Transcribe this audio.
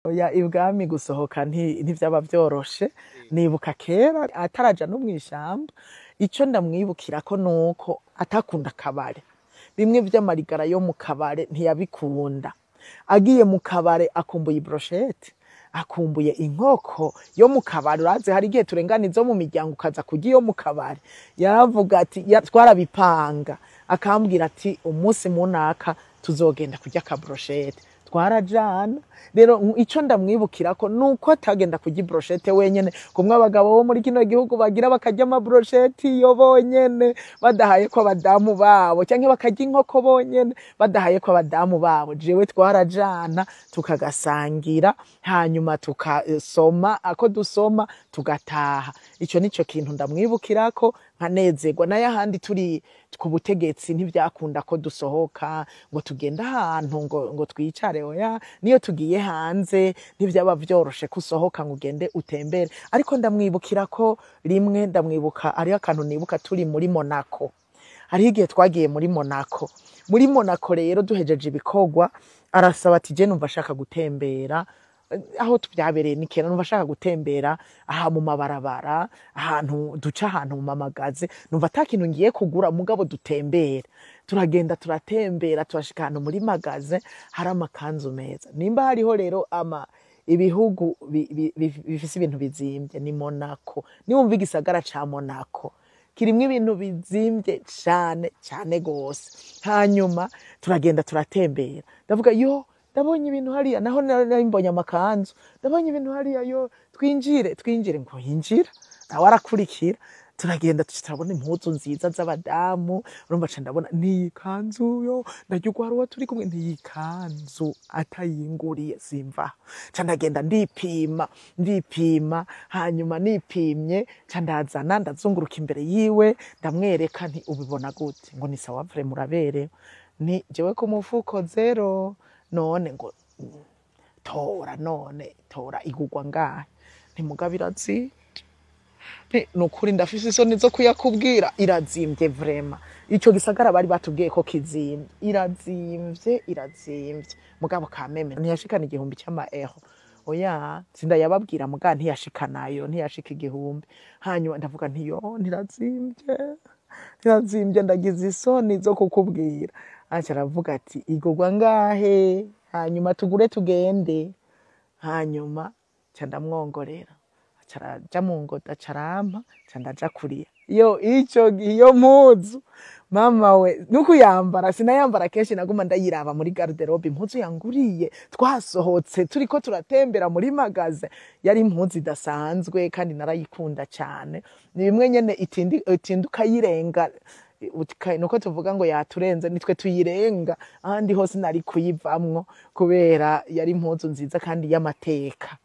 Oya ibwami gusohoka ntivyaba vyoroshe, nibuka kera ataraja no mw'ishamba, ico ndamwibukirako nuko atakunda akabare, bimwe vy'amarigara yo mu kabare ntiyabikunda, agiye mu kabare akumbuye ibroshete, akumbuye inkoko yo mu kabare, urazi hari igihe turengana izo mu miryango ukaza kurya iyo mu kabare, yaravuga ati twarabipanga, akambwira ati umunsi munaka tuzogenda kurya akabroshete, twarajana. Rero ico ndamwibukirako nuko atagenda kurya ibroshete wenyene, kumwe abagabo bo muri kino gihugu bagira bakarya amabroshete yo bonyene badahaye ko abadamu babo, canke bakarya inkoko bonyene badahaye ko abadamu babo. Jewe twarajana tukagasangira, hanyuma tukasoma, ako dusoma tugataha. Ico nico kintu ndamwibukirako nkanezerwa. Naye ahandi turi ku butegetsi ntivyakunda ko dusohoka ngo tugenda ahantu ngo twicare, oya, niyo tugiye hanze ntivyaba vyoroshe ko usohoka ngo ugende utembere. Ariko ndamwibukirako rimwe, ndamwibuka hariho akantu nibuka turi muri Monaco, hariho igihe twagiye muri Monaco. Muri Monaco rero duhejeje ibikorwa, arasaba ati je numva ashaka gutembera aho tuvyabereye ni kera, numva ashaka gutembera aha mu mabarabara, ahantu duca ahantu mu mamagaze, numva ata kintu ngiye kugura mugabo dutembera. Turagenda turatembera, turashika ahantu muri magaze hari amakanzu meza. Nimba hariho rero ibihugu bifise ibintu bizimvye ni Monaco. Niwumva igisagara ca Monaco kirimwo ibintu bizimvye cane cane gose. Hanyuma turagenda turatembera, ndavuga yo ndabonye ibintu hariya, naho narimbonye amakanzu, ndabonye ibintu hariya, yo twinjire, ngo yinjira nawe arakurikira. Turagenda turabona impuzu nziza z'abadamu, urumva ca ndabona nikanzu yo ndaryugwa hari uwo turi kumwe, nikanzu atayinguriye simva. Ca ndagenda ndipima, hanyuma nipimye ca ndazana ndazunguruka imbere yiwe, ndamwereka nti ubibona gute? Ngo ni sawa vre muraberewe. Ni jewe ku mufuko zero, none ngo tora igugwa ngahe? Ntimugabo irazimvye, nukuri ndafise isoni zo kuyakubwira, irazimvye vrema. Ico gisagara bari batubwiye ko kizimvye, irazimvye mugabo kameme ntiyashikana 1000 c'amaeuro, oya sindayababwira muga ntiyashikanayo, ntiyashika 1000. Hanyuma ndavuga nti yo ntirazimvye, ndagize isoni zo kukubwira. Aca aravuga ati igugwa ngahe? Hanyuma tugure tugende. Hanyuma ca ndamwongorera, aca araja mu ngoda, aca arampa, ca ndaja kuriya. Iyo mpuzu mama we nukuyambara, sinayambara kenshi, naguma ndayiraba muri garderobe. Impuzu yanguriye twasohotse turiko turatembera muri magaze, yari impuzu idasanzwe kandi narayikunda cane. Ni bimwe nyene itinduka yirenga, nuko tuvuga ngo yaturenze, nitwe tuyirenga, ahandi hose nari kuyivamwo kubera yari impuzu nziza kandi y'amateka.